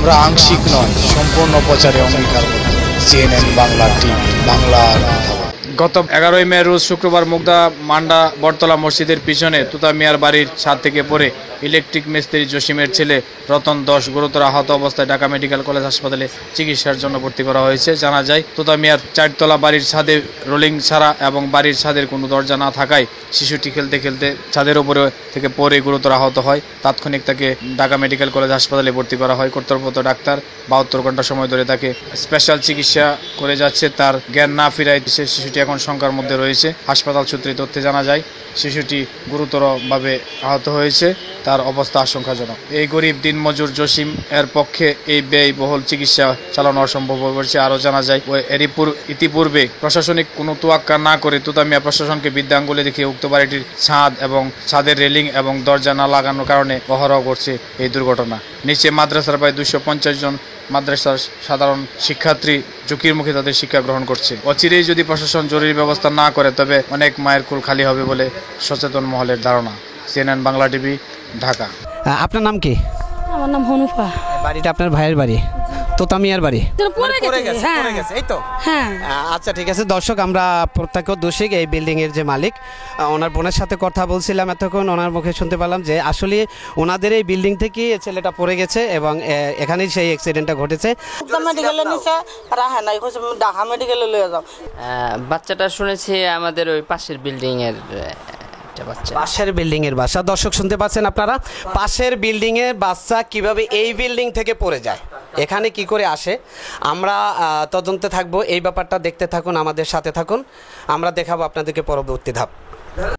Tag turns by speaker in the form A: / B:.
A: আমরা আংশিক নয়, সম্পূর্ণ প্রচারে অঙ্গীকার করি। CNN বাংলা টিভি, বাংলার কথা। গত 11ই মে রোজ শুক্রবার মুগদা মান্ডা বটতলা মসজিদের পিছনে তুতা মিয়ার বাড়ির ছাদ থেকে পড়ে ইলেকট্রিক মিস্ত্রি জসিমের ছেলে রতন 10 গুরুতর আহত অবস্থায় ঢাকা মেডিকেল কলেজ হাসপাতালে চিকিৎসার জন্য ভর্তি করা হয়েছে। জানা যায়, তুতা মিয়ার 4তলা বাড়ির ছাদে রোলিং ছাড়া এবং বাড়ির ছাদের কোনো দরজা না থাকায় শিশুটি খেলতে খেলতে ছাদের উপরে থেকে পড়ে গুরুতর আহত হয়। তাৎক্ষণিক তাকে ঢাকা মেডিকেল কলেজ হাসপাতালে ভর্তি করা হয়। কর্তব্যরত ডাক্তার 72 ঘন্টা সময় ধরে তাকে স্পেশাল চিকিৎসা করে যাচ্ছে। তার জ্ঞান না ফিরায় শিশুটি এখন শঙ্কার মধ্যে রয়েছে। হাসপাতাল সূত্রে তথ্যে জানা যায়, শিশুটি গুরুতরভাবে আহত হয়েছে, তার অবস্থা আশঙ্কাজনক। এই গরিব দিনমজুর জসিম এর পক্ষে এই ব্যয়বহুল চিকিৎসা চালানো অসম্ভব হয়ে পড়ছে। আরও জানা যায়, ইতিপূর্বে প্রশাসনিক কোনো তোয়াক্কা না করে তুতা মিয়া প্রশাসনকে বৃদ্ধাঙ্গুলে দেখিয়ে উক্ত বাড়িটির ছাদ এবং ছাদের রেলিং এবং দরজা না লাগানোর কারণে অহরহ করছে এই দুর্ঘটনা। নিচে মাদ্রাসার প্রায় 250 জন মাদ্রাসার সাধারণ শিক্ষার্থী ঝুঁকির মুখে তাদের শিক্ষা গ্রহণ করছে। অচিরেই যদি প্রশাসন জরুরি ব্যবস্থা না করে, তবে অনেক মায়ের কুল খালি হবে বলে সচেতন মহলের ধারণা। CNN Bangla TV, Dhaka.
B: আপনার নাম কি?
C: আমার নাম হনুফা।
B: বাড়িটা আপনার ভাইয়ের বাড়ি, তোতা মিয়ার বাড়ি? পড়ে গেছে, এই তো।
C: হ্যাঁ,
B: আচ্ছা, ঠিক আছে। দর্শক, আমরা প্রত্যক্ষদর্শী এই বিল্ডিং এর যে মালিক, ওনার বোনের সাথে কথা বলছিলাম এতক্ষণ। ওনার মুখে শুনতে পেলাম যে আসলে ওনাদের এই বিল্ডিং থেকে ছেলেটা পড়ে গেছে এবং এখানেই সেই অ্যাক্সিডেন্টটা ঘটেছে।
D: মেডিকেলে নিছে আর হ্যাঁ নাই কইছে ঢাকা মেডিকেলে লয়ে যাও।
E: বাচ্চাটা শুনেছি আমাদের ওই পাশের বিল্ডিং এর বাচ্চা।
B: পাশের বিল্ডিং এর বাচ্চা। দর্শক, শুনতে পাচ্ছেন আপনারা, পাশের বিল্ডিং এর বাচ্চা কিভাবে এই বিল্ডিং থেকে পড়ে যায়, এখানে কি করে আসে। আমরা তদন্তে থাকবো, এই ব্যাপারটা দেখতে থাকুন, আমাদের সাথে থাকুন, আমরা দেখাবো আপনাদেরকে পরবর্তী ধাপ।